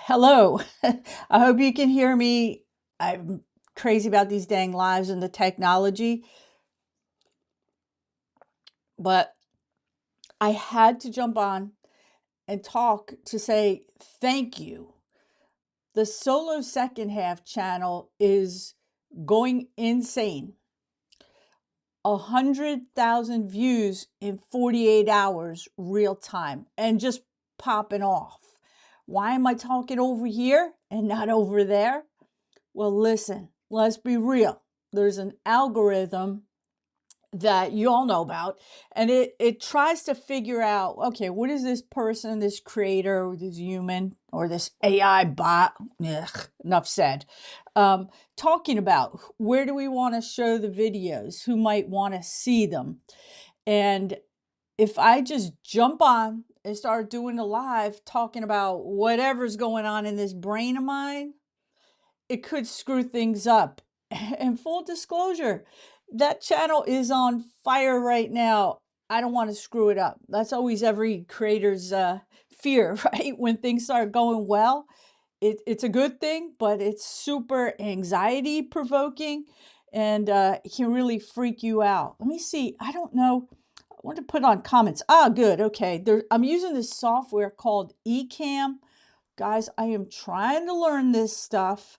Hello. I hope you can hear me. I'm crazy about these dang lives and the technology, but I had to jump on and talk to say thank you. The solo second half channel is going insane. 100,000 views in 48 hours real time and just popping off. Why am I talking over here and not over there? Well, listen, let's be real. There's an algorithm that you all know about, and it tries to figure out, okay, what is this person, this creator, or this human, or this AI bot, enough said, talking about? Where do we want to show the videos? Who might want to see them? And if I just jump on and start doing a live talking about whatever's going on in this brain of mine, it could screw things up. And full disclosure, that channel is on fire right now. I don't want to screw it up. That's always every creator's fear, right? When things start going well, it's a good thing, but it's super anxiety provoking, and it can really freak you out. Let me see. I don't know. I want to put on comments. Ah, good. Okay. I'm using this software called Ecamm. Guys, I am trying to learn this stuff.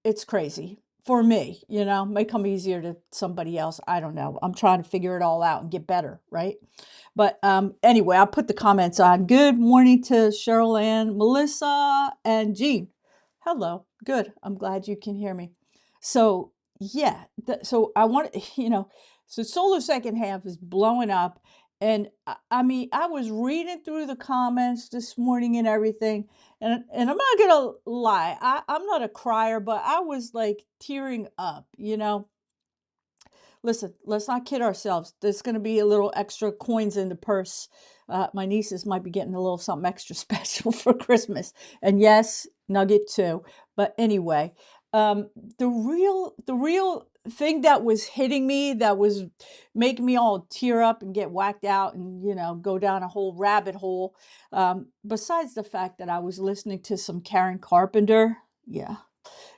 It's crazy for me, may come easier to somebody else. I don't know. I'm trying to figure it all out and get better, right? But anyway, I'll put the comments on. Good morning to Cheryl Ann, Melissa, and Jean. Hello. Good. I'm glad you can hear me. So yeah, so I want, so solo second half is blowing up. And I mean, I was reading through the comments this morning and everything, and I'm not gonna lie, I'm not a crier, but I was like tearing up. Listen, let's not kid ourselves. There's gonna be a little extra coins in the purse. My nieces might be getting a little something extra special for Christmas. And yes, Nugget too. But anyway, the real thing that was hitting me, that was making me all tear up and get whacked out and, go down a whole rabbit hole. Besides the fact that I was listening to some Karen Carpenter. Yeah,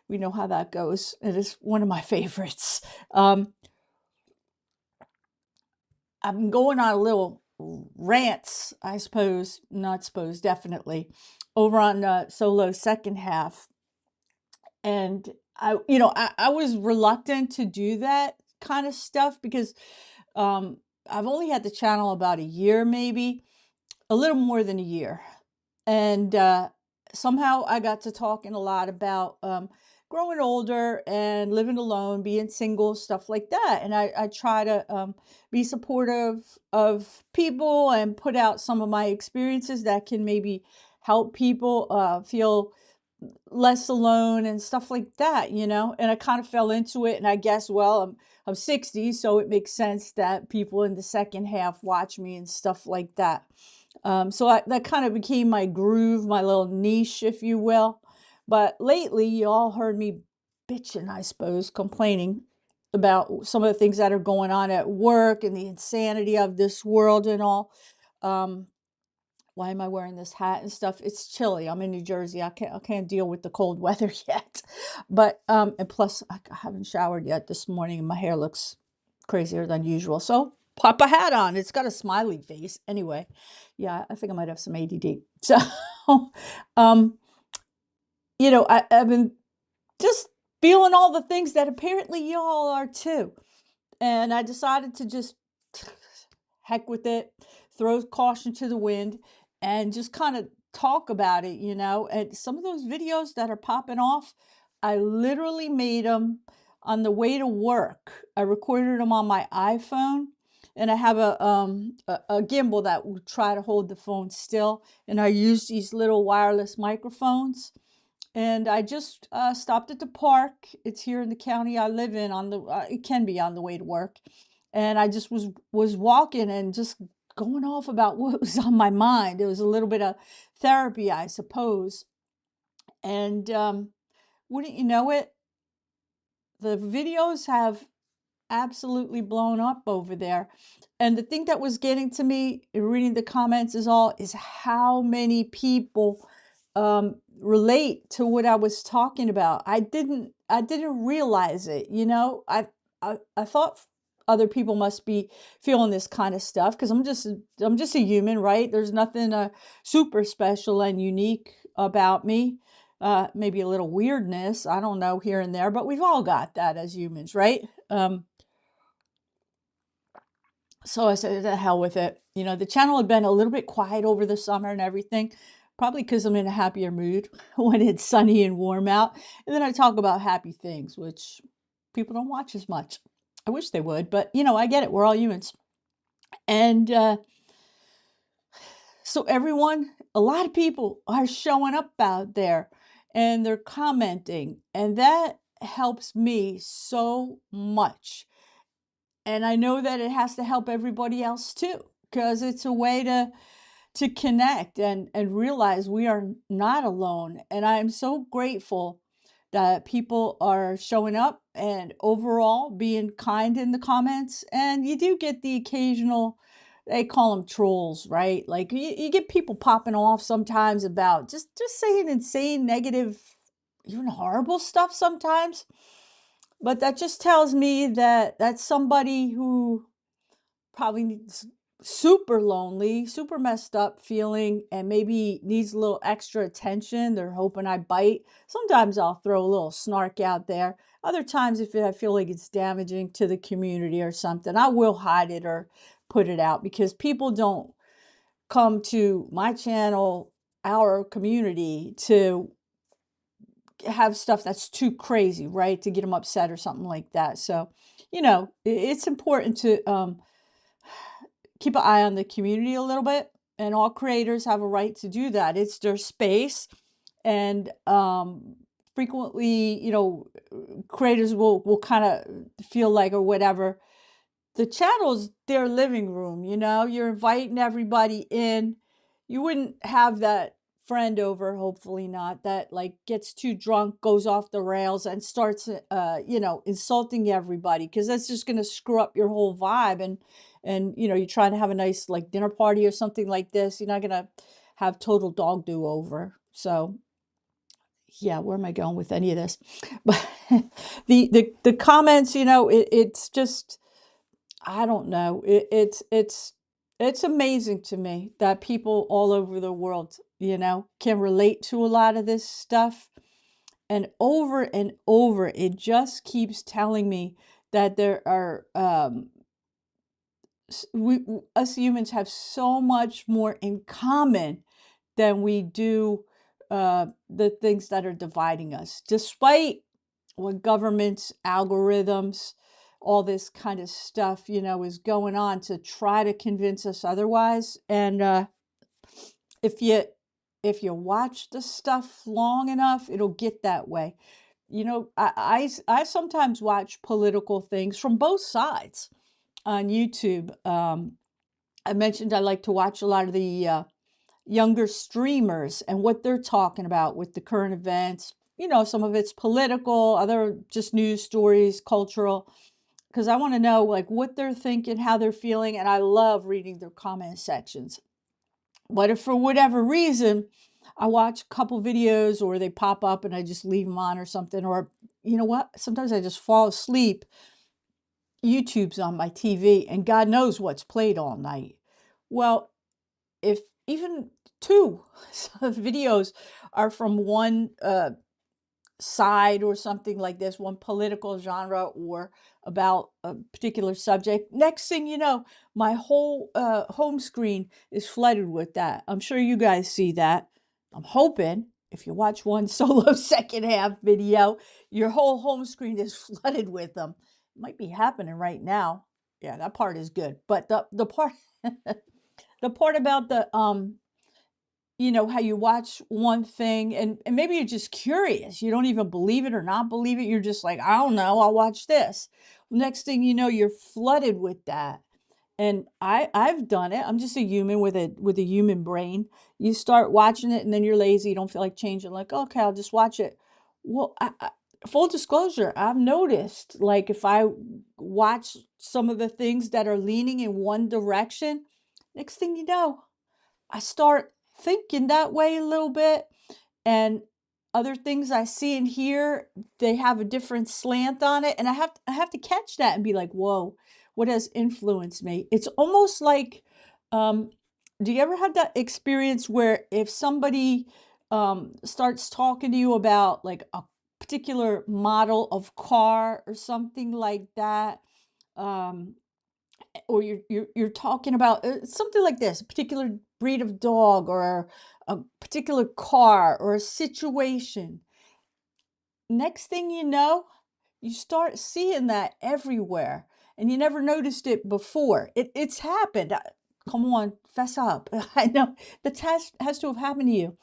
we know how that goes. It is one of my favorites. I've been going on a little rants, I suppose, not suppose, definitely, over on solo second half. And I was reluctant to do that kind of stuff because I've only had the channel about a year, maybe a little more than a year. And somehow I got to talking a lot about growing older and living alone, being single, stuff like that. And I try to be supportive of people and put out some of my experiences that can maybe help people feel less alone and stuff like that. And I kind of fell into it. And I guess, well, I'm 60, so it makes sense that people in the second half watch me and stuff like that. So that kind of became my groove, my little niche, if you will. But lately, you all heard me bitching, I suppose, complaining about some of the things that are going on at work and the insanity of this world and all. Um, why am I wearing this hat and stuff? It's chilly. I'm in New Jersey. I can't deal with the cold weather yet. But and plus I haven't showered yet this morning and my hair looks crazier than usual. So pop a hat on. It's got a smiley face. Anyway, yeah, I think I might have some ADD. So um, I've been just feeling all the things that apparently y'all are too. And I decided to just heck with it, throw caution to the wind, and just kind of talk about it. And some of those videos that are popping off, I literally made them on the way to work. I recorded them on my iPhone, and I have a gimbal that will try to hold the phone still, and I use these little wireless microphones. And I just stopped at the park. It's here in the county I live in. It can be on the way to work, and I just was walking and just going off about what was on my mind. It was a little bit of therapy, I suppose. And wouldn't you know it, the videos have absolutely blown up over there. And the thing that was getting to me reading the comments is how many people relate to what I was talking about. I didn't realize it, you know? I thought other people must be feeling this kind of stuff because I'm just a human, right? There's nothing super special and unique about me. Maybe a little weirdness, I don't know, here and there, but we've all got that as humans, right? So I said, "The hell with it." You know, the channel had been a little bit quiet over the summer and everything, probably because I'm in a happier mood when it's sunny and warm out. And then I talk about happy things, which people don't watch as much. I wish they would, but you know, I get it. We're all humans. And so everyone, a lot of people are showing up out there and they're commenting, and that helps me so much. And I know that it has to help everybody else too, because it's a way to connect and realize we are not alone. And I am so grateful that people are showing up and overall being kind in the comments. And you do get the occasional, they call them trolls, right? Like you get people popping off sometimes about just saying insane, negative, even horrible stuff sometimes. But that just tells me that that's somebody who probably needs super lonely, super messed up feeling, and maybe needs a little extra attention. They're hoping I bite. Sometimes I'll throw a little snark out there. Other times, if I feel like it's damaging to the community or something, I will hide it or put it out because people don't come to my channel, our community, to have stuff that's too crazy, right? To get them upset or something like that. So, you know, it's important to keep an eye on the community a little bit, and all creators have a right to do that. It's their space, and frequently, you know, creators will kind of feel like or whatever. The channel's their living room, you know. You're inviting everybody in. You wouldn't have that friend over, hopefully not, that like gets too drunk, goes off the rails and starts you know, insulting everybody, because that's just going to screw up your whole vibe. And you know, you're trying to have a nice like dinner party or something like this. You're not going to have total dog do over. So yeah, where am I going with any of this? But the comments, you know, it's just, I don't know. It's amazing to me that people all over the world, you know, can relate to a lot of this stuff. And over, it just keeps telling me that there are us humans have so much more in common than we do the things that are dividing us, despite what governments, algorithms, all this kind of stuff, you know, is going on to try to convince us otherwise. And if you watch the stuff long enough, it'll get that way. You know, I sometimes watch political things from both sides on YouTube. I mentioned I like to watch a lot of the younger streamers and what they're talking about with the current events. You know, some of it's political, other just news stories, cultural, because I want to know like what they're thinking, how they're feeling, and I love reading their comment sections. But if for whatever reason I watch a couple videos or they pop up and I just leave them on or something, or you know what, sometimes I just fall asleep. YouTube's on my TV and God knows what's played all night. Well, if even two videos are from one side or something like this, one political genre or about a particular subject, next thing you know, my whole home screen is flooded with that. I'm sure you guys see that. I'm hoping if you watch one solo second half video, your whole home screen is flooded with them. It might be happening right now. Yeah, that part is good. But the part the part about the you know, how you watch one thing and maybe you're just curious. You don't even believe it or not believe it. You're just like, I don't know, I'll watch this. Next thing you know, you're flooded with that. And I've done it. I'm just a human with a human brain. You start watching it and then you're lazy, you don't feel like changing, like, okay, I'll just watch it. Well, full disclosure, I've noticed like if I watch some of the things that are leaning in one direction, next thing you know, I start thinking that way a little bit. and other things I see and hear, they have a different slant on it, and I have to catch that and be like, "Whoa, what has influenced me?" It's almost like, um, do you ever have that experience where if somebody starts talking to you about like a particular model of car or something like that, um, or you're talking about something like this, a particular breed of dog or a particular car or a situation. Next thing you know, you start seeing that everywhere and you never noticed it before. It's happened. Come on, fess up. I know the test has to have happened to you.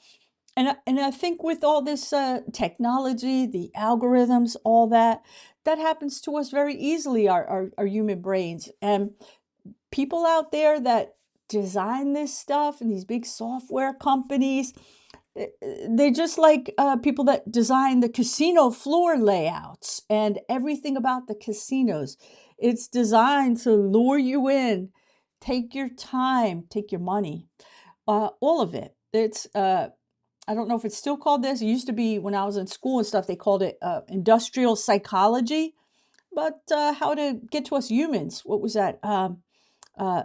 And I think with all this technology, the algorithms, all that, that happens to us very easily, our human brains. And people out there that design this stuff and these big software companies, they're just like people that design the casino floor layouts and everything about the casinos. It's designed to lure you in, take your time, take your money, all of it. It's I don't know if it's still called this. It used to be when I was in school and stuff, they called it industrial psychology. But how to get to us humans? What was that? Uh,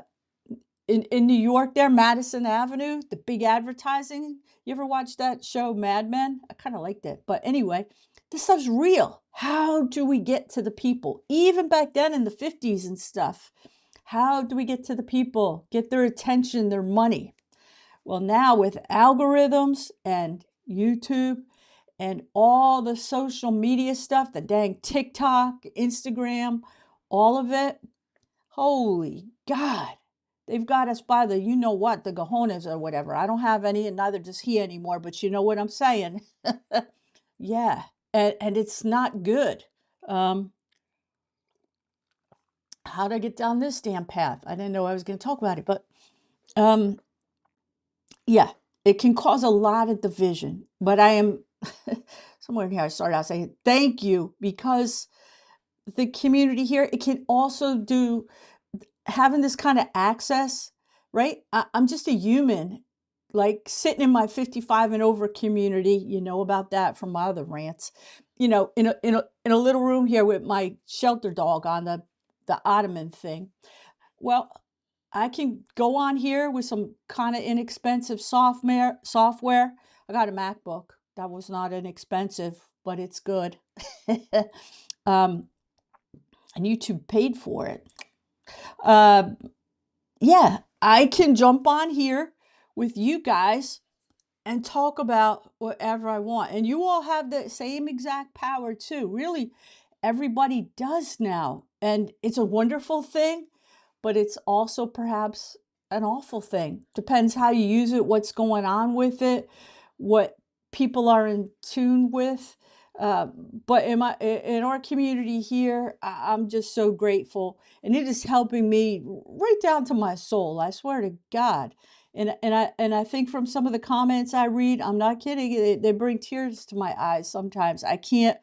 in New York there, Madison Avenue, the big advertising. You ever watch that show Mad Men? I kind of liked it. But anyway, this stuff's real. How do we get to the people? Even back then in the 50s and stuff. How do we get to the people? Get their attention, their money. Well, now with algorithms and YouTube and all the social media stuff, the dang TikTok, Instagram, all of it, holy God. They've got us by the you know what, the cojones or whatever. I don't have any, and neither does he anymore, but you know what I'm saying. Yeah. And it's not good. Um, how did I get down this damn path? I didn't know I was going to talk about it, but um, yeah, it can cause a lot of division. But I am somewhere in here, I started out saying thank you because the community here, it can also do having this kind of access, right? I'm just a human, like sitting in my 55 and over community. You know about that from my other rants. You know, in a little room here with my shelter dog on the ottoman thing. Well, I can go on here with some kind of inexpensive software. I got a MacBook. That was not inexpensive, but it's good. um, and YouTube paid for it. Uh, yeah, I can jump on here with you guys and talk about whatever I want. And you all have the same exact power too. Really, everybody does now. And it's a wonderful thing, but it's also perhaps an awful thing. Depends how you use it, what's going on with it, what people are in tune with. Uh, but in our community here, I'm just so grateful, and it is helping me right down to my soul. I swear to God. And I think from some of the comments I read, I'm not kidding. They bring tears to my eyes sometimes. I can't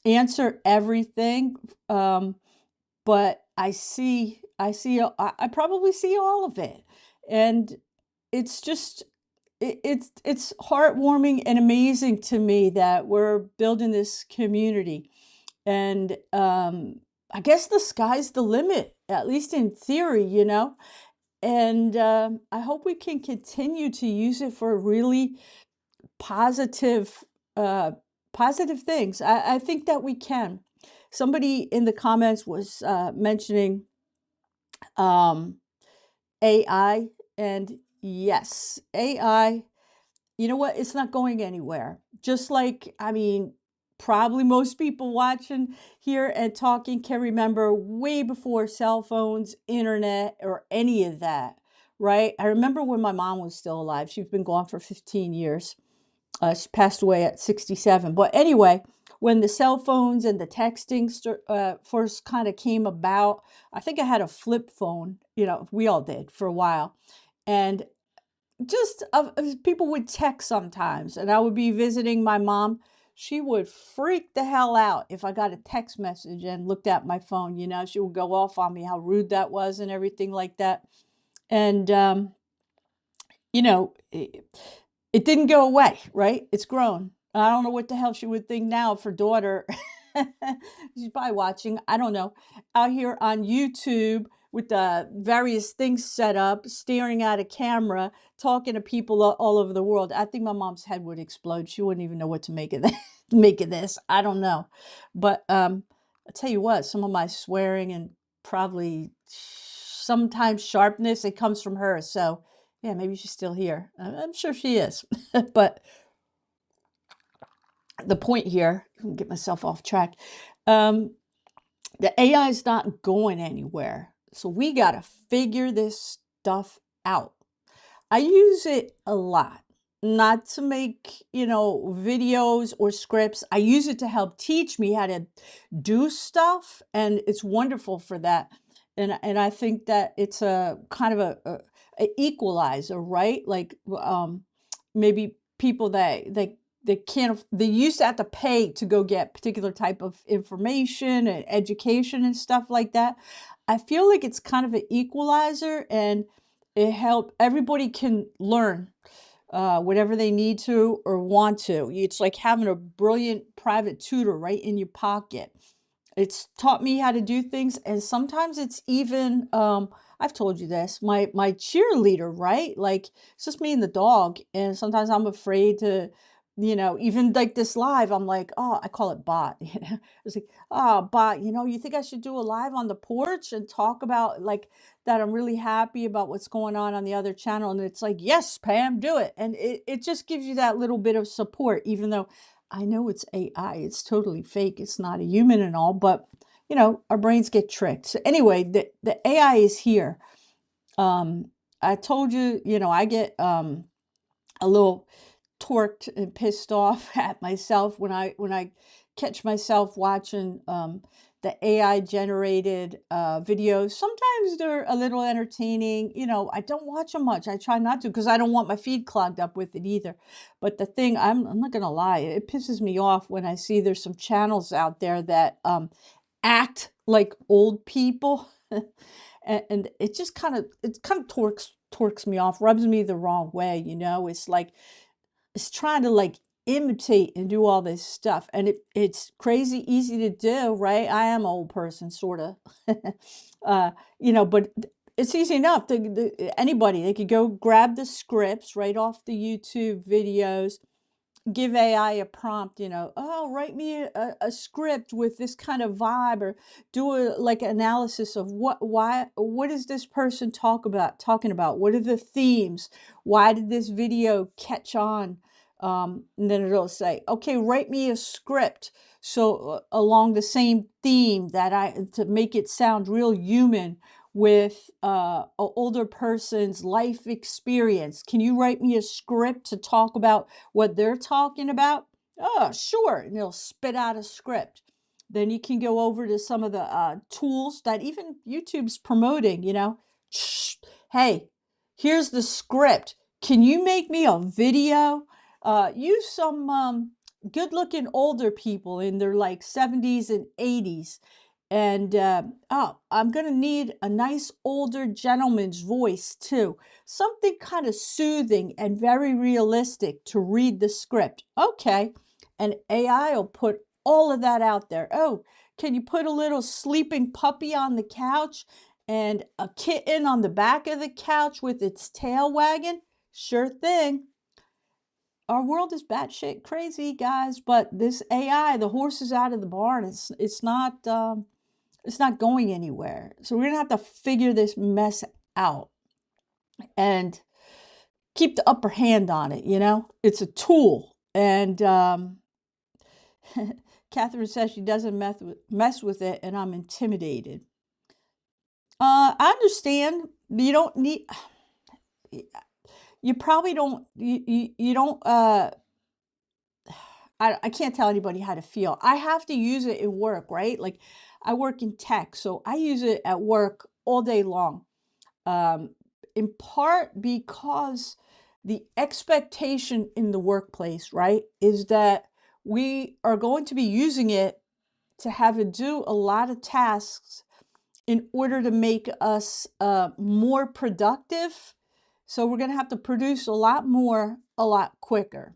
answer everything. But I probably see all of it. And it's just it's heartwarming and amazing to me that we're building this community. And I guess the sky's the limit, at least in theory, you know. And I hope we can continue to use it for really positive uh, positive things. I think that we can. Somebody in the comments was mentioning um, AI, and yes, AI, you know what? It's not going anywhere. Just like, I mean, probably most people watching here and talking can remember way before cell phones, internet, or any of that, right? I remember when my mom was still alive. She's been gone for 15 years. She passed away at 67. But anyway, when the cell phones and the texting first kind of came about, I think I had a flip phone. You know, we all did for a while. And just people would text sometimes, and I would be visiting my mom. She would freak the hell out if I got a text message and looked at my phone. You know, she would go off on me how rude that was and everything like that. And, you know, it didn't go away, right? It's grown. I don't know what the hell she would think now if her daughter, she's probably watching, I don't know, out here on YouTube with the various things set up, staring at a camera, talking to people all over the world. I think my mom's head would explode. She wouldn't even know what to make of that, make of this. I don't know. But I'll tell you what, some of my swearing and probably sometimes sharpness, it comes from her. So yeah, maybe she's still here. I'm sure she is. But the point here, I can get myself off track. The AI is not going anywhere. So we got to figure this stuff out. I use it a lot, not to make, videos or scripts. I use it to help teach me how to do stuff, and it's wonderful for that. And I think that it's a kind of a equalizer, right? Like maybe people that they can't, they used to have to pay to go get particular type of information and education and stuff like that. I feel like it's kind of an equalizer, and it help everybody can learn whatever they need to or want to. It's like having a brilliant private tutor right in your pocket. It's taught me how to do things, and sometimes it's even I've told you this, my cheerleader, right? Like it's just me and the dog, and sometimes I'm afraid to, even like this live, I'm like, oh, I call it bot, It's like, oh, bot, you think I should do a live on the porch and talk about like that I'm really happy about what's going on the other channel? And it's like, yes, Pam, do it. And it just gives you that little bit of support, even though I know it's AI, it's totally fake, it's not a human and all, but our brains get tricked. So anyway, the AI is here. I told you, I get a little torqued and pissed off at myself when I catch myself watching the AI generated videos. Sometimes they're a little entertaining. I don't watch them much. I try not to because I don't want my feed clogged up with it either. But the thing, I'm not gonna lie, it pisses me off when I see there's some channels out there that act like old people. And it kind of torques me off, rubs me the wrong way. It's like it's trying to like imitate and do all this stuff, and it's crazy easy to do, right? I am an old person, sort of. uh but it's easy enough anybody, they could go grab the scripts right off the YouTube videos, give AI a prompt, oh, write me a script with this kind of vibe, or do a like analysis of what is this person talking about? What are the themes? Why did this video catch on? And then it'll say, okay, write me a script. So along the same theme to make it sound real human with an older person's life experience. Can you write me a script to talk about what they're talking about? Oh, sure. And they'll spit out a script. Then you can go over to some of the tools that even YouTube's promoting, Hey, here's the script. Can you make me a video? Use some good looking older people in their like 70s and 80s. And oh, I'm going to need a nice older gentleman's voice too. Something kind of soothing and very realistic to read the script. Okay. And AI will put all of that out there. Oh, can you put a little sleeping puppy on the couch and a kitten on the back of the couch with its tail wagging? Sure thing. Our world is batshit crazy, guys, but this AI, the horse is out of the barn. It's not going anywhere. So we're gonna have to figure this mess out and keep the upper hand on it. It's a tool, and Catherine says she doesn't mess with it, and I'm intimidated. I understand. You don't need. You probably don't. You don't. I can't tell anybody how to feel. I have to use it in work, right? Like I work in tech, so I use it at work all day long. In part because the expectation in the workplace, right, is that we are going to be using it to have it do a lot of tasks in order to make us more productive. So we're going to have to produce a lot more a lot quicker.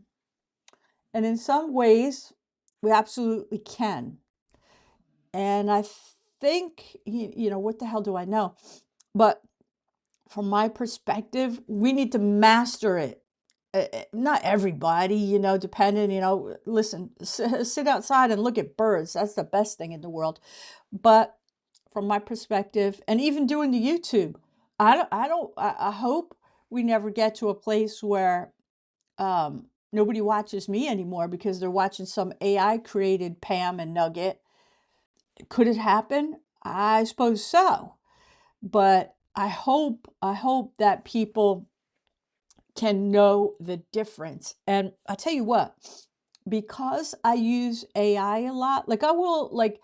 And in some ways, we absolutely can. And I think, what the hell do I know? But from my perspective, we need to master it. Not everybody, depending, listen, sit outside and look at birds. That's the best thing in the world. But from my perspective, and even doing the YouTube, I hope we never get to a place where nobody watches me anymore because they're watching some AI created Pam and Nugget. Could it happen? I suppose so. But I hope that people can know the difference. And I tell you what, because I use AI a lot, like I will like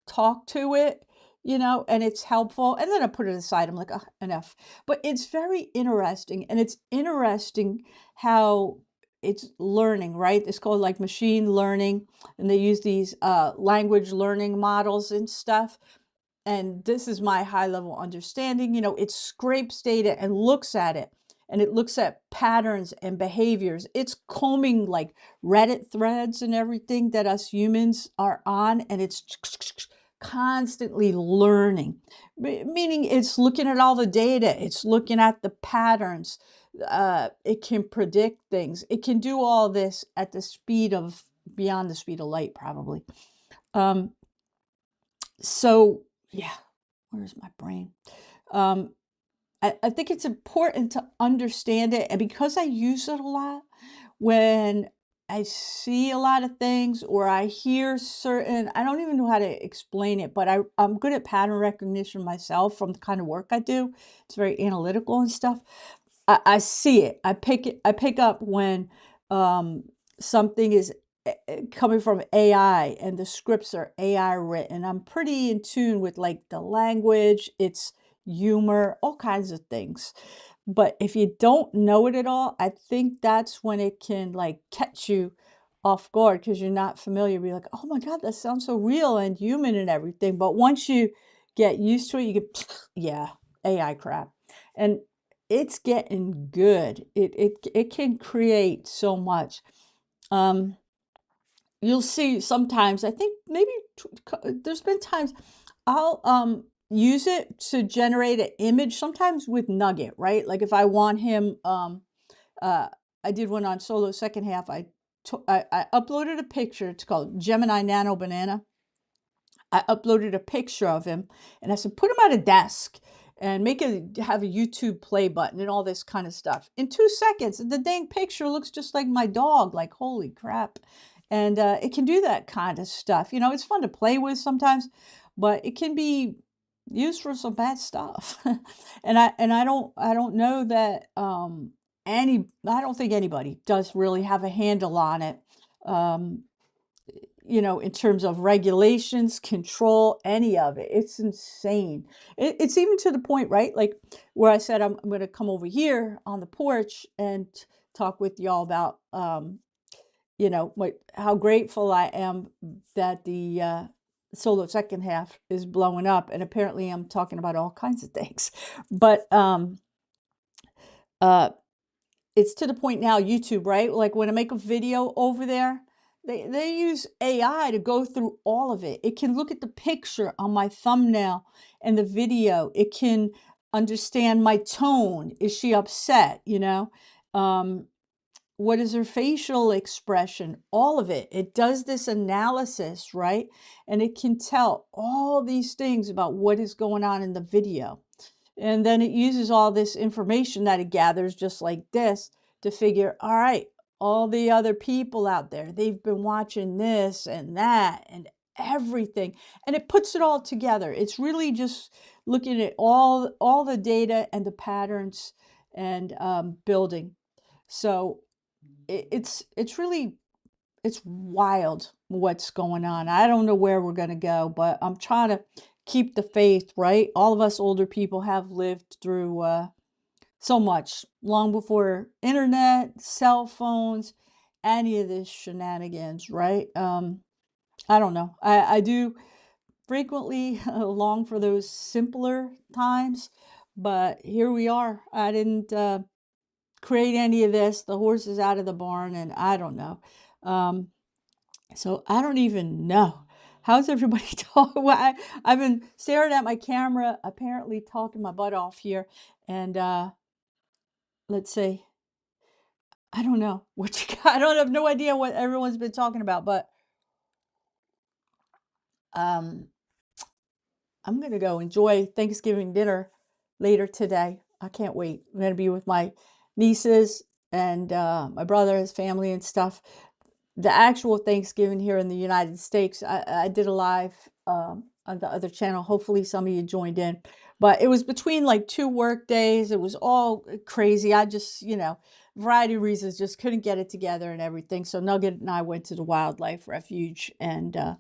talk to it, and it's helpful. And then I put it aside. I'm like, oh, enough. But it's very interesting. And it's interesting how it's learning, right? It's called like machine learning. And they use these language learning models and stuff. And this is my high level understanding. It scrapes data and looks at it, and it looks at patterns and behaviors. It's combing like Reddit threads and everything that us humans are on, and it's constantly learning, meaning it's looking at all the data, it's looking at the patterns. It can predict things. It can do all this at the speed of beyond the speed of light, probably. Um, so yeah, where's my brain? Um, I think it's important to understand it. And because I use it a lot, when I see a lot of things or I hear certain, I don't even know how to explain it, but I'm good at pattern recognition myself from the kind of work I do. It's very analytical and stuff. I see it. I pick up when um, something is coming from AI and the scripts are AI written. I'm pretty in tune with like the language, its humor, all kinds of things. But if you don't know it at all, I think that's when it can like catch you off guard because you're not familiar. Be like, oh my God, that sounds so real and human and everything. But once you get used to it, you get, yeah, AI crap. And it's getting good. It can create so much. Um, you'll see sometimes, I think maybe there's been times I'll use it to generate an image, sometimes with Nugget, right? Like if I want him, uh, I did one on Solo second half. I uploaded a picture. It's called Gemini Nano Banana. I uploaded a picture of him and I said, put him at a desk and have a YouTube play button and all this kind of stuff. In 2 seconds, the dang picture looks just like my dog. Like, holy crap. And it can do that kind of stuff. It's fun to play with sometimes, but it can be used for some bad stuff. And I don't know that I don't think anybody does really have a handle on it. Um, in terms of regulations, control, any of it. It's insane. It's even to the point, right? Like where I said, I'm going to come over here on the porch and talk with y'all about, how grateful I am that the solo second half is blowing up. And apparently I'm talking about all kinds of things. But uh, it's to the point now, YouTube, right? Like when I make a video over there, they use AI to go through all of it. It can look at the picture on my thumbnail and the video. It can understand my tone. Is she upset? Um, what is her facial expression? All of it. It does this analysis, right? And it can tell all these things about what is going on in the video. And then it uses all this information that it gathers just like this to figure, all right, all the other people out there, they've been watching this and that and everything. And it puts it all together. It's really just looking at all the data and the patterns and building. So it's really it's wild what's going on. I don't know where we're going to go, but I'm trying to keep the faith, right? All of us older people have lived through so much long before internet, cell phones, any of this shenanigans, right? I don't know. I do frequently long for those simpler times, but here we are. I didn't create any of this. The horse is out of the barn, and I don't know. So I don't even know. How's everybody talking? Well, I've been staring at my camera, apparently talking my butt off here. And let's see. I don't know what you got. I don't have no idea what everyone's been talking about, but um, I'm gonna go enjoy Thanksgiving dinner later today. I can't wait. I'm gonna be with my nieces and my brother, his family, and stuff. The actual Thanksgiving here in the United States, I did a live on the other channel. Hopefully, some of you joined in. But it was between like 2 work days. It was all crazy. I just, variety of reasons, just couldn't get it together and everything. So Nugget and I went to the wildlife refuge, and I'm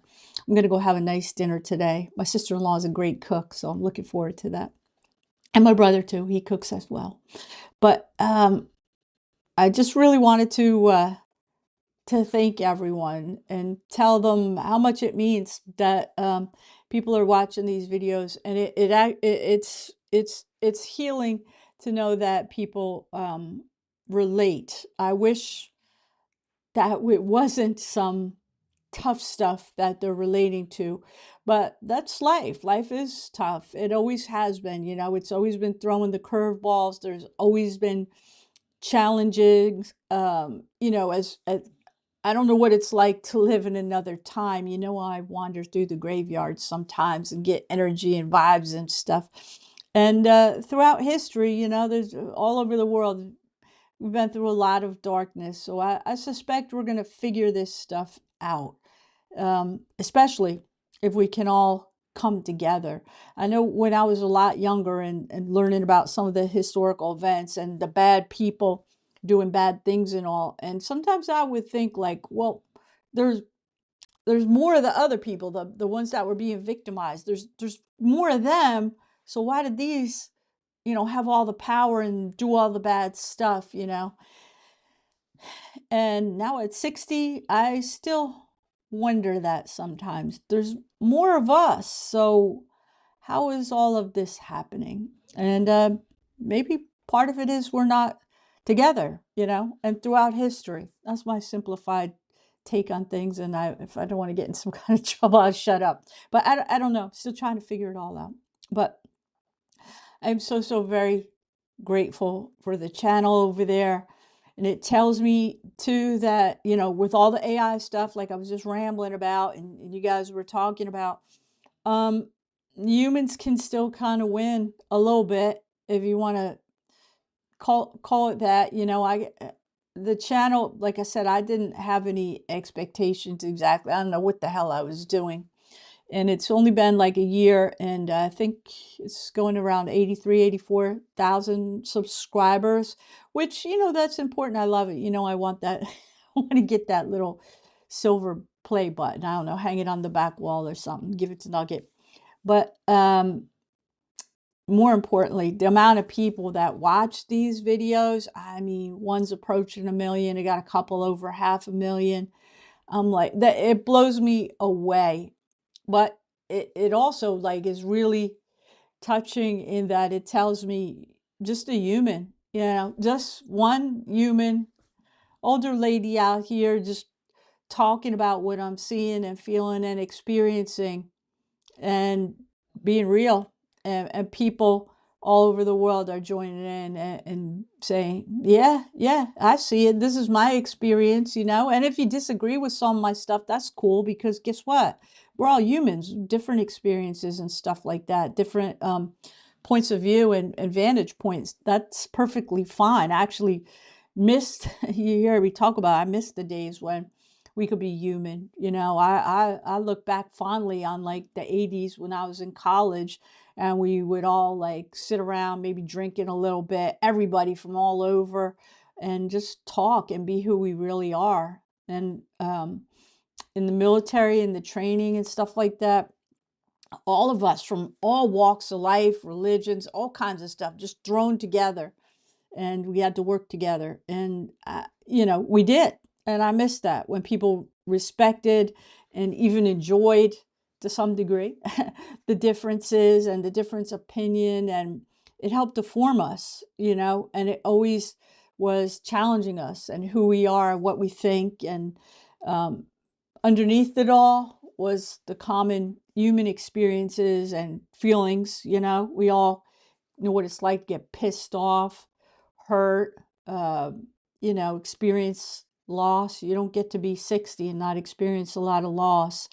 going to go have a nice dinner today. My sister-in-law is a great cook, so I'm looking forward to that. And my brother, too. He cooks as well. But I just really wanted to thank everyone and tell them how much it means that people are watching these videos, and it's healing to know that people relate. I wish that it wasn't some tough stuff that they're relating to, but that's life. Life is tough. It always has been. It's always been throwing the curveballs. There's always been challenges. As I don't know what it's like to live in another time. I wander through the graveyard sometimes and get energy and vibes and stuff. And throughout history, there's all over the world, we've been through a lot of darkness. So I suspect we're going to figure this stuff out, especially if we can all come together. I know when I was a lot younger and learning about some of the historical events and the bad people doing bad things and all, and sometimes I would think like, well, there's more of the other people, the ones that were being victimized. There's more of them. So why did these, have all the power and do all the bad stuff, And now at 60, I still wonder that sometimes. There's more of us. So how is all of this happening? And maybe part of it is we're not together, and throughout history. That's my simplified take on things. And if I don't want to get in some kind of trouble, I'll shut up. But I don't know. Still trying to figure it all out. But I'm so, so very grateful for the channel over there. And it tells me too that, with all the AI stuff, like I was just rambling about and you guys were talking about, um, humans can still kind of win a little bit, if you want to call it that. The channel, like I said, I didn't have any expectations exactly. I don't know what the hell I was doing. And it's only been like a year, and I think it's going around 84,000 subscribers, which, that's important. I love it. I want that. I want to get that little silver play button. I don't know, hang it on the back wall or something, give it to Nugget. But more importantly, the amount of people that watch these videos, I mean, one's approaching 1 million. I got a couple over 500,000. I'm like, that it blows me away. But it also like is really touching in that it tells me just a human, just one human older lady out here just talking about what I'm seeing and feeling and experiencing and being real, and people all over the world are joining in and saying, yeah, I see it, this is my experience, and if you disagree with some of my stuff, that's cool, because guess what, we're all humans, different experiences and stuff like that, different points of view and vantage points. That's perfectly fine. I actually missed you hear me talk about, I missed the days when we could be human. I look back fondly on like the 80s when I was in college, and we would all like sit around, maybe drinking a little bit, everybody from all over, and just talk and be who we really are. And in the military and the training and stuff like that, all of us from all walks of life, religions, all kinds of stuff, just thrown together, and we had to work together, and we did. And I miss that, when people respected and even enjoyed to some degree the differences and the difference opinion, and it helped to form us, and it always was challenging us and who we are, what we think, and um, underneath it all was the common human experiences and feelings. We all know what it's like to get pissed off, hurt, uh, experience loss. You don't get to be 60 and not experience a lot of loss,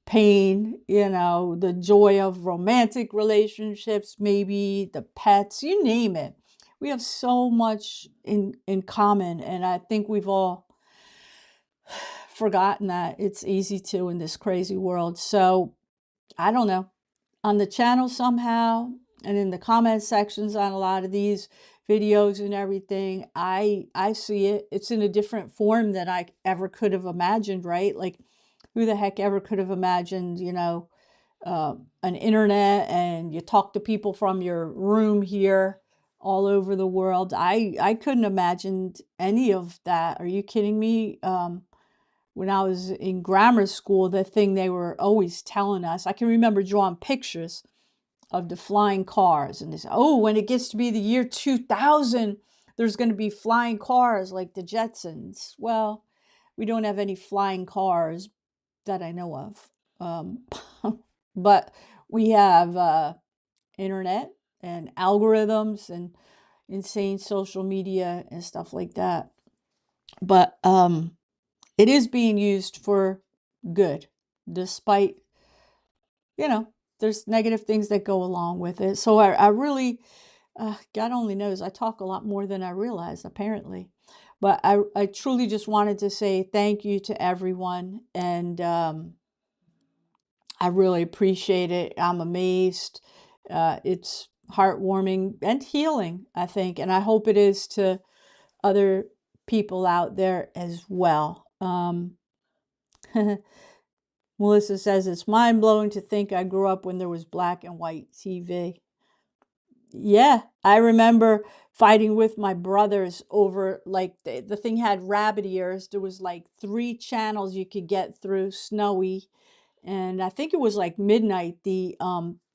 pain, the joy of romantic relationships, maybe the pets, you name it. We have so much in common, and I think we've all forgotten that. It's easy to in this crazy world. So I don't know, on the channel somehow, and in the comment sections on a lot of these videos and everything, I see it. It's in a different form than I ever could have imagined, right? Like, who the heck ever could have imagined, an internet, and you talk to people from your room here all over the world. I couldn't imagine any of that. Are you kidding me? When I was in grammar school, the thing they were always telling us, I can remember drawing pictures of the flying cars, and they say, oh, when it gets to be the year 2000, there's going to be flying cars like the Jetsons. Well, we don't have any flying cars that I know of. But we have internet and algorithms and insane social media and stuff like that. But it is being used for good, despite, there's negative things that go along with it. So I really, God only knows, I talk a lot more than I realize, apparently. But I truly just wanted to say thank you to everyone. And I really appreciate it. I'm amazed. It's heartwarming and healing, I think. And I hope it is to other people out there as well. Melissa says, it's mind blowing to think I grew up when there was black and white TV. Yeah, I remember fighting with my brothers over, like, the thing had rabbit ears. There was like 3 channels you could get through, snowy. And I think it was like midnight, the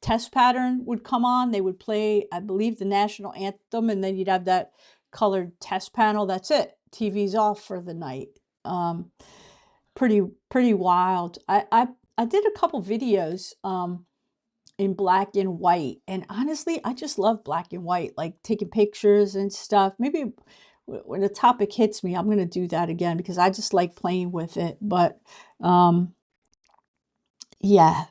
test pattern would come on. They would play, I believe, the national anthem, and then you'd have that colored test panel. That's it. TV's off for the night. Pretty wild. I did a couple videos in black and white, and honestly, I just love black and white, like taking pictures and stuff. Maybe when the topic hits me, I'm going to do that again because I just like playing with it. But yeah,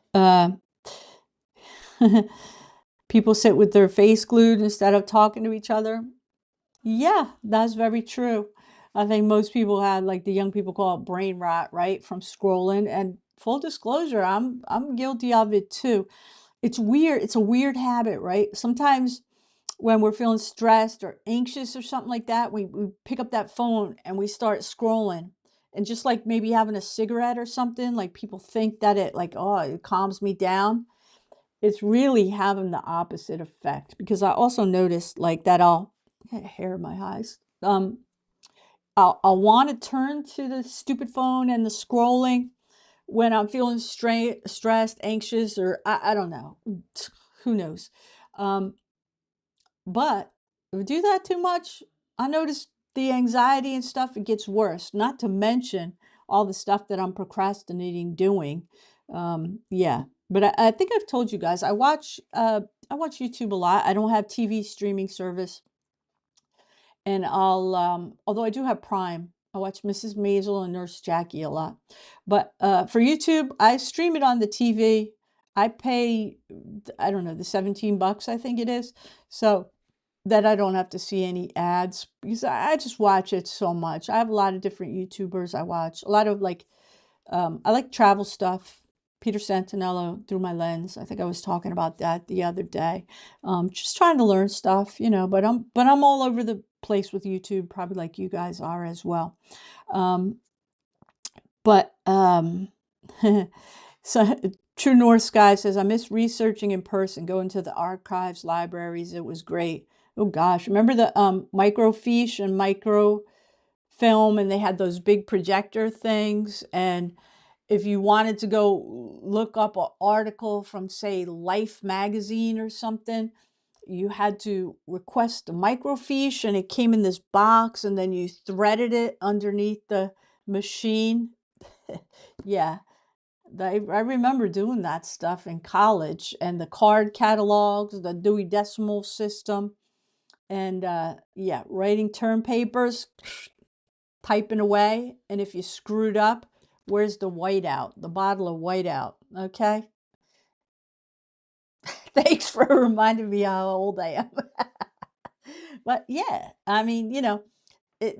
people sit with their face glued instead of talking to each other. Yeah, that's very true. I think most people had, like, the young people call it brain rot, right, from scrolling. And full disclosure, I'm guilty of it too. It's weird. It's a weird habit, right? Sometimes when we're feeling stressed or anxious or something like that, we pick up that phone and we start scrolling. And just like maybe having a cigarette or something, like, people think that it, like, oh, it calms me down. It's really having the opposite effect, because I also noticed, like, that I'll hair in my eyes. I'll want to turn to the stupid phone and the scrolling when I'm feeling stressed, anxious, or I don't know. Who knows? Um, but if I do that too much, I notice the anxiety and stuff, it gets worse. Not to mention all the stuff that I'm procrastinating doing. Yeah, but I think I've told you guys, I watch YouTube a lot. I don't have TV streaming service, and although I do have Prime, I watch Mrs. Maisel and Nurse Jackie a lot. But for YouTube, I stream it on the TV. I pay, I don't know, the 17 bucks, I think it is. So that I don't have to see any ads, because I just watch it so much. I have a lot of different YouTubers I watch. A lot of, like, I like travel stuff. Peter Santinello, Through My Lens. I think I was talking about that the other day. Just trying to learn stuff, but I'm all over the place with YouTube, probably like you guys are as well. Um, but so True North Sky says, I miss researching in person, going to the archives, libraries. It was great. Oh gosh, remember the microfiche and microfilm, and they had those big projector things, and if you wanted to go look up an article from, say, Life magazine or something, you had to request a microfiche, and it came in this box, and then you threaded it underneath the machine. Yeah, I remember doing that stuff in college, and the card catalogs, the Dewey Decimal System, and yeah, writing term papers, typing away. And if you screwed up, where's the whiteout? The bottle of whiteout, okay? Thanks for reminding me how old I am. But yeah, I mean, it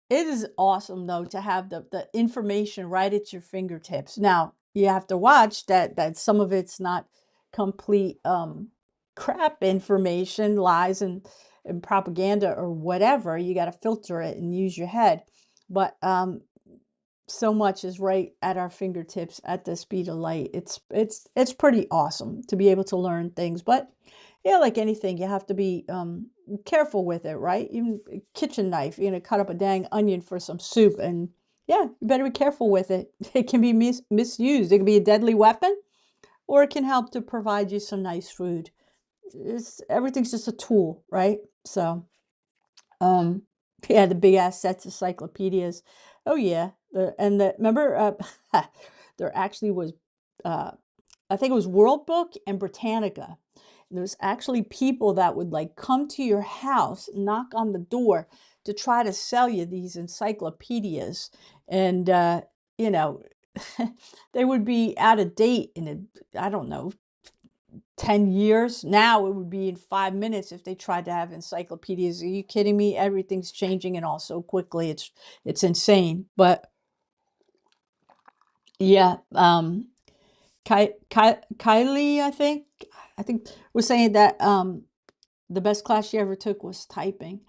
it is awesome though to have the information right at your fingertips. Now, you have to watch that some of it's not complete crap information, lies and propaganda or whatever. You got to filter it and use your head. But so much is right at our fingertips at the speed of light. It's pretty awesome to be able to learn things. But yeah, like anything, you have to be careful with it, right? Even a kitchen knife, cut up a dang onion for some soup, and yeah, you better be careful with it. It can be misused. It can be a deadly weapon, or it can help to provide you some nice food. Everything's just a tool, right? So um, yeah, the big ass sets of encyclopedias. Oh yeah, remember there actually was uh, I think it was World Book and Britannica. And there was actually people that would like come to your house, knock on the door to try to sell you these encyclopedias, and you know, they would be out of date in I don't know, 10 years. Now it would be in 5 minutes if they tried to have encyclopedias. Are you kidding me? Everything's changing and all so quickly. It's insane. But yeah, Kylie, I think was saying that the best class she ever took was typing.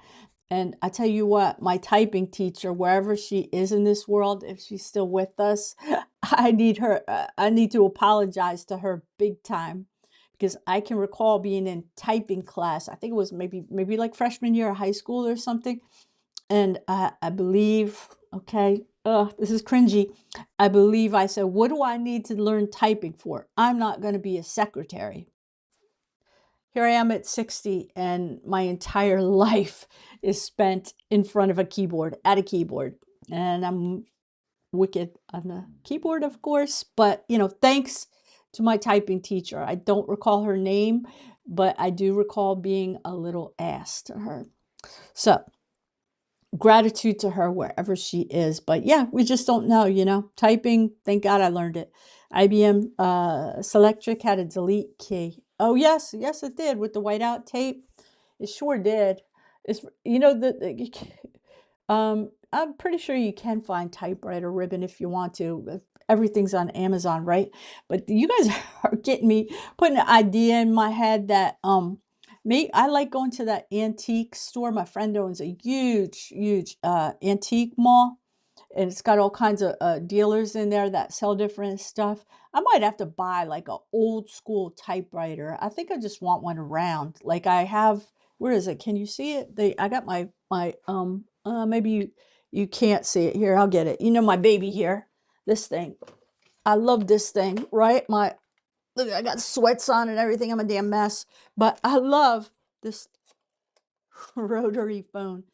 And I tell you what, my typing teacher, wherever she is in this world, if she's still with us, I need her. I need to apologize to her big time, because I can recall being in typing class. I think it was maybe like freshman year of high school or something. And I believe, okay, this is cringy. I believe I said, "What do I need to learn typing for? I'm not going to be a secretary." Here I am at 60, and my entire life is spent in front of a keyboard, at a keyboard. And I'm wicked on the keyboard, of course. But, thanks to my typing teacher. I don't recall her name, but I do recall being a little ass to her. So, gratitude to her wherever she is. But yeah, we just don't know. Typing, thank God I learned it. IBM Selectric had a delete key. Oh yes, yes it did, with the whiteout tape. It sure did. It's I'm pretty sure you can find typewriter ribbon if you want to. Everything's on Amazon, right? But you guys are getting me, putting an idea in my head that me, I like going to that antique store. My friend owns a huge antique mall, and it's got all kinds of dealers in there that sell different stuff. I might have to buy like a old school typewriter. I think I just want one around. Like I have, where is it? Can you see it? I got my maybe you can't see it here. I'll get it. My baby here. This thing. I love this thing, right? Look, I got sweats on and everything. I'm a damn mess. But I love this rotary phone.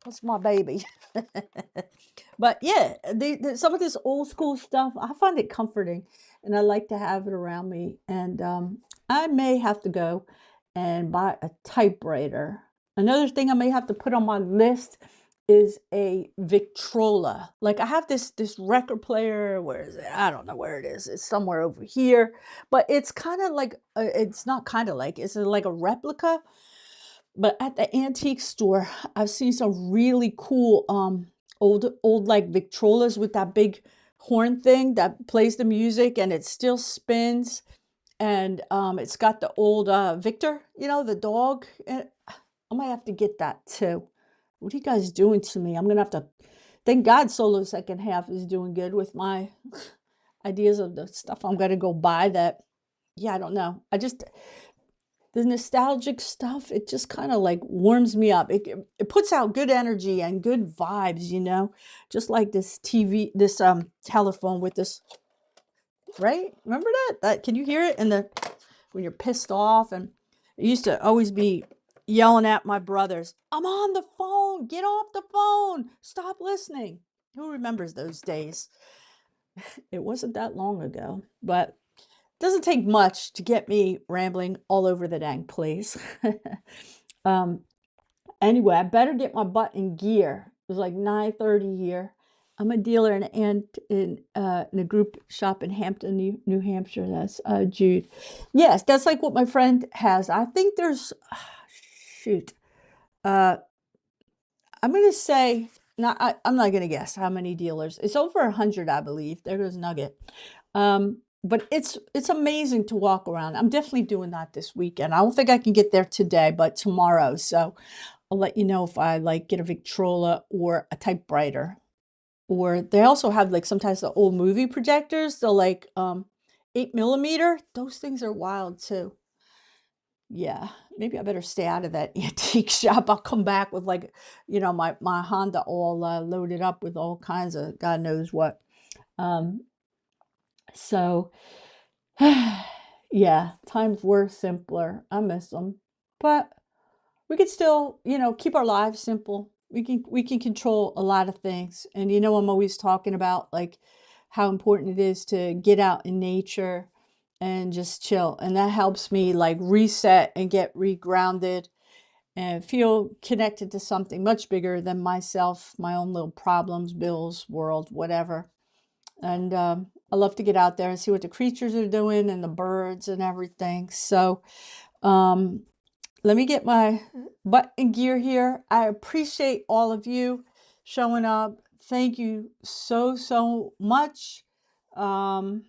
That's my baby. But yeah, some of this old school stuff, I find it comforting, and I like to have it around me. And I may have to go and buy a typewriter. Another thing I may have to put on my list is a Victrola. Like I have this record player. Where is it? I don't know where it is. It's somewhere over here. But it's kind of like it's not kind of like it's like a replica. But at the antique store, I've seen some really cool old like Victrolas with that big horn thing that plays the music, and it still spins. And it's got the old Victor, the dog. And I might have to get that too. What are you guys doing to me? I'm gonna have to. Thank God, solo second half is doing good with my ideas of the stuff I'm gonna go buy. That, yeah, I don't know. The nostalgic stuff, it just kind of like warms me up. It puts out good energy and good vibes. Just like this TV, this telephone with this, right? Remember that? Can you hear it? And when you're pissed off, and I used to always be yelling at my brothers, I'm on the phone, get off the phone, stop listening. Who remembers those days? It wasn't that long ago, but it doesn't take much to get me rambling all over the dang place. um, Anyway, I better get my butt in gear. It was like 9:30 here. I'm a dealer in a group shop in Hampton, New Hampshire. That's Jude. Yes, that's like what my friend has. I think there's, shoot, uh, I'm gonna say, I'm not gonna guess how many dealers. It's over 100, I believe. There goes Nugget. But it's amazing to walk around. I'm definitely doing that this weekend. I don't think I can get there today, but tomorrow. So I'll let you know if I like get a Victrola or a typewriter. Or they also have like sometimes the old movie projectors. They're like 8 millimeter. Those things are wild too. Yeah, maybe I better stay out of that antique shop. I'll come back with like, my Honda all loaded up with all kinds of God knows what. Um, so yeah, times were simpler. I miss them, but we could still, keep our lives simple. We can control a lot of things. And I'm always talking about like how important it is to get out in nature and just chill. And that helps me like reset and get regrounded and feel connected to something much bigger than myself, my own little problems, bills, world, whatever. And I love to get out there and see what the creatures are doing and the birds and everything. So, um, let me get my butt in gear here. I appreciate all of you showing up. Thank you so, so much. Um,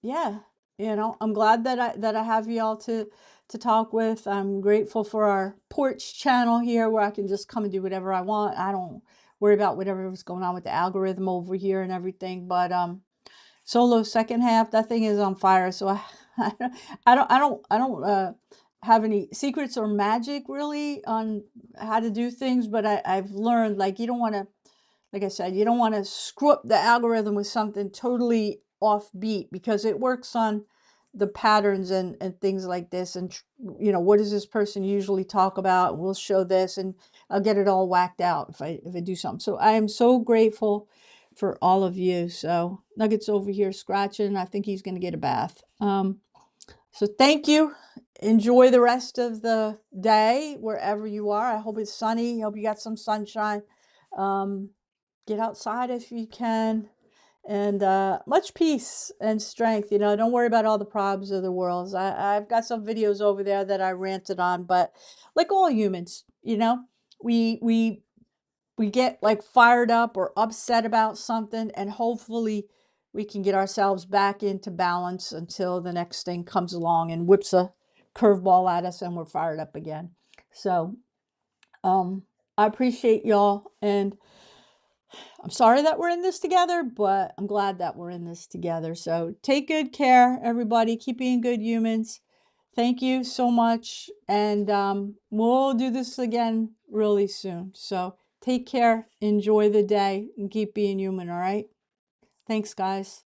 yeah, I'm glad that I have you all to talk with. I'm grateful for our Porch channel here where I can just come and do whatever I want. I don't worry about whatever's going on with the algorithm over here and everything. But solo second half, that thing is on fire. So I don't have any secrets or magic really on how to do things, but I've learned like you don't want to, like I said, you don't want to screw up the algorithm with something totally offbeat because it works on the patterns and things like this. And, what does this person usually talk about? We'll show this and I'll get it all whacked out if I do something. So I am so grateful for all of you. So Nugget's over here scratching. I think he's going to get a bath. So thank you. Enjoy the rest of the day wherever you are. I hope it's sunny. I hope you got some sunshine. Um, get outside if you can, and much peace and strength. Don't worry about all the problems of the world. I've got some videos over there that I ranted on, but like all humans, we we get like fired up or upset about something, and hopefully we can get ourselves back into balance until the next thing comes along and whips a curveball at us and we're fired up again. So I appreciate y'all, and I'm sorry that we're in this together, but I'm glad that we're in this together. So take good care, everybody. Keep being good humans. Thank you so much. And we'll do this again really soon. So take care, enjoy the day, and keep being human, all right? Thanks, guys.